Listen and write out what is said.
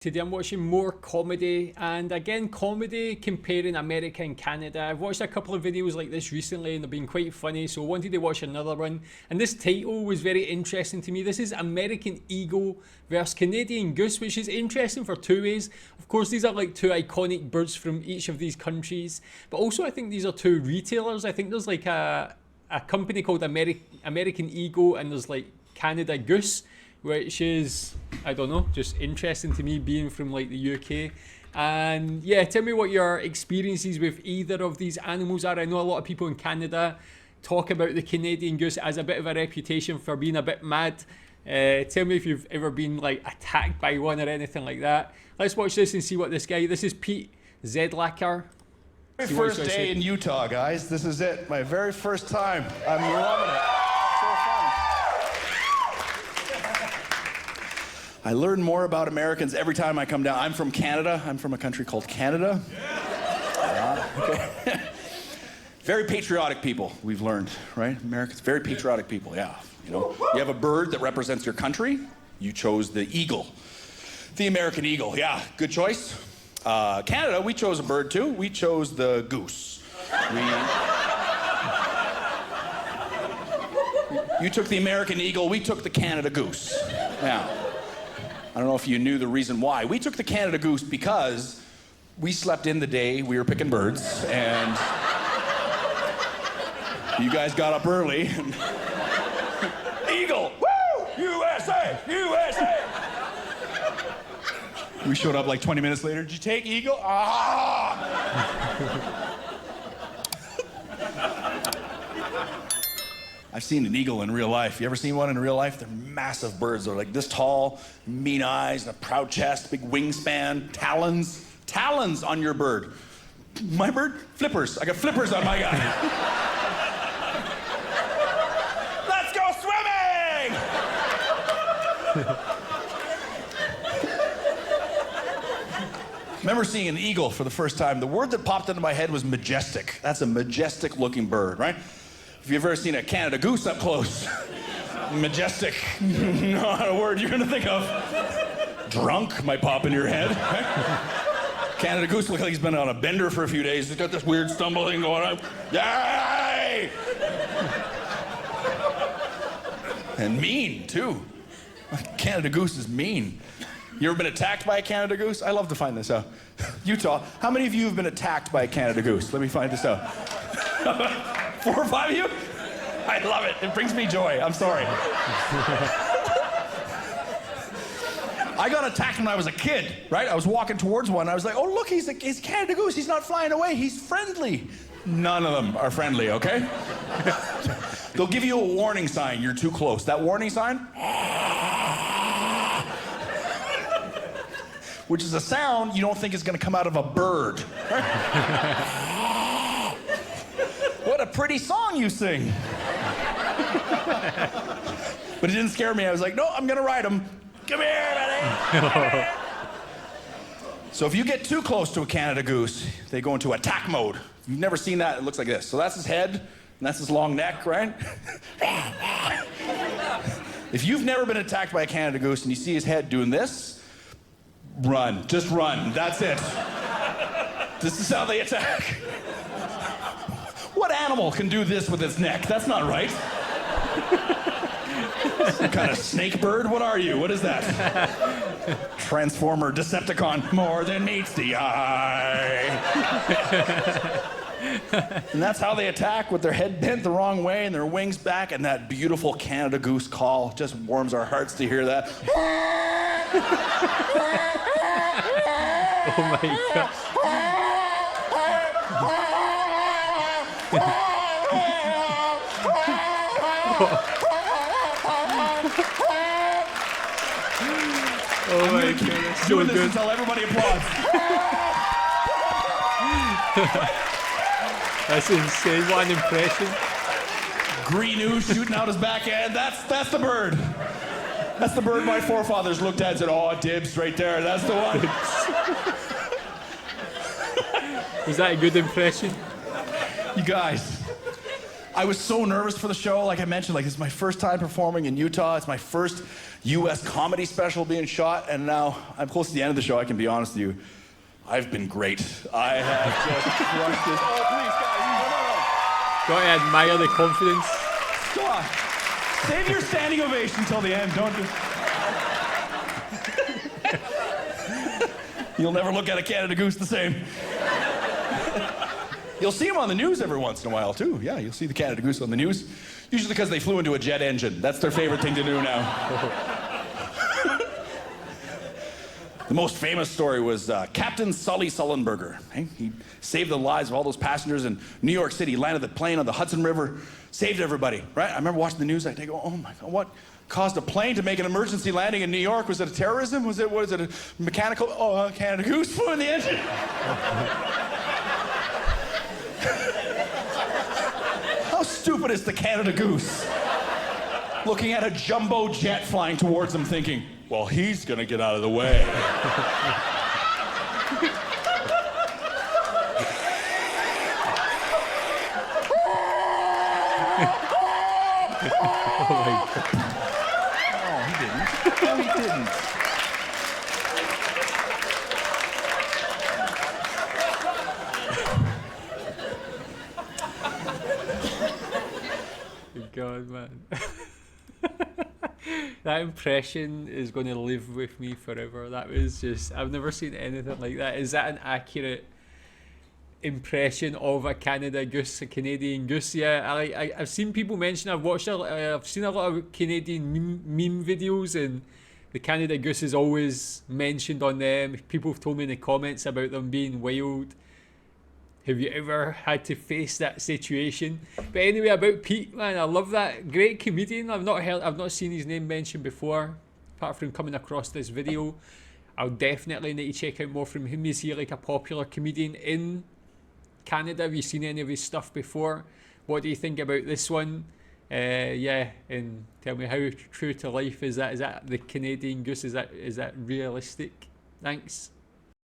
Today I'm watching more comedy, and again comedy comparing America and Canada. I've watched a couple of videos like this recently and they've been quite funny, so I wanted to watch another one. And this title was very interesting to me. This is American Eagle versus Canadian Goose, which is interesting for two ways. Of course, these are like two iconic birds from each of these countries, but also I think these are two retailers. I think there's like a company called American Eagle and there's like Canada Goose, which is, I don't know, just interesting to me being from like the UK. And yeah, tell me what your experiences with either of these animals are. I know a lot of people in Canada talk about the Canadian goose as a bit of a reputation for being a bit mad. Tell me if you've ever been like attacked by one or anything like that. Let's watch this and see what this is Pete Zedlacher. Very first day in Utah, guys. This is it. My very first time. I'm loving it. So fun. I learn more about Americans every time I come down. I'm from Canada. I'm from a country called Canada. Okay. Very patriotic people, we've learned, right? Americans, very patriotic people, yeah. You know, you have a bird that represents your country. You chose the eagle. The American eagle, yeah, good choice. Canada, we chose a bird too. We chose the goose. You took the American eagle, we took the Canada goose. Now, I don't know if you knew the reason why. We took the Canada goose because we slept in the day we were picking birds, and you guys got up early. And eagle, woo! USA, USA! We showed up like 20 minutes later. Did you take eagle? Ah! I've seen an eagle in real life. You ever seen one in real life? They're massive birds. They're like this tall, mean eyes, and a proud chest, big wingspan, talons. Talons on your bird. My bird? Flippers. I got flippers on my guy. Let's go swimming! Remember seeing an eagle for the first time. The word that popped into my head was majestic. That's a majestic looking bird, right? If you've ever seen a Canada goose up close, majestic, not a word you're gonna think of. Drunk might pop in your head, right? Canada goose looks like he's been on a bender for a few days. He's got this weird stumble thing going on. Yay! And mean, too. Canada goose is mean. You ever been attacked by a Canada goose? I love to find this out. Utah, how many of you have been attacked by a Canada goose? Let me find this out. 4 or 5 of you? I love it. It brings me joy. I'm sorry. I got attacked when I was a kid, right? I was walking towards one. I was like, oh, look, he's Canada goose. He's not flying away. He's friendly. None of them are friendly, okay? They'll give you a warning sign. You're too close. That warning sign, which is a sound you don't think is going to come out of a bird. Right? What a pretty song you sing. But it didn't scare me. I was like, no, I'm gonna ride him. Come here, buddy. Come here. So if you get too close to a Canada goose, they go into attack mode. If you've never seen that, it looks like this. So that's his head, and that's his long neck, right? If you've never been attacked by a Canada goose and you see his head doing this, run. Just run. That's it. This is how they attack. What animal can do this with its neck? That's not right. Some kind of snake bird? What are you? What is that? Transformer, Decepticon, more than meets the eye. And that's how they attack, with their head bent the wrong way and their wings back, and that beautiful Canada goose call just warms our hearts to hear that. Oh my God. Oh my God, that's so good. Until everybody applauds. That's insane. What an impression. Green ooze shooting out his back end. That's the bird. That's the bird my forefathers looked at and said, oh, dibs right there. That's the one. Was that a good impression? You guys, I was so nervous for the show. Like I mentioned, like, it's my first time performing in Utah. It's my first U.S. comedy special being shot, and now I'm close to the end of the show. I can be honest with you. I've been great. I have just crushed this. Oh, please, guys, no. Got to admire the confidence. Come on. Save your standing ovation till the end. Don't just... You'll never look at a Canada Goose the same. You'll see them on the news every once in a while, too. Yeah, you'll see the Canada Goose on the news. Usually because they flew into a jet engine. That's their favorite thing to do now. The most famous story was Captain Sully Sullenberger. Okay? He saved the lives of all those passengers in New York City. He landed the plane on the Hudson River, saved everybody, right? I remember watching the news. I go, oh my God, what caused a plane to make an emergency landing in New York? Was it a terrorism? Was it a mechanical? Oh, Canada Goose flew in the engine. How stupid is the Canada Goose? Looking at a jumbo jet flying towards him thinking, well, he's gonna get out of the way. Oh my God. Oh, he didn't. No, he didn't. God, man. That impression is going to live with me forever. That was just, I've never seen anything like that. Is that an accurate impression of a Canada Goose, a Canadian Goose? Yeah, I've seen people mention, I've seen a lot of Canadian meme videos, and the Canada Goose is always mentioned on them. People have told me in the comments about them being wild. Have you ever had to face that situation? But anyway, about Pete, man, I love that. Great comedian. I've not seen his name mentioned before, apart from coming across this video. I'll definitely need to check out more from him. Is he like a popular comedian in Canada? Have you seen any of his stuff before? What do you think about this one? Yeah, and tell me, how true to life is that? Is that the Canadian Goose? Is that realistic? Thanks.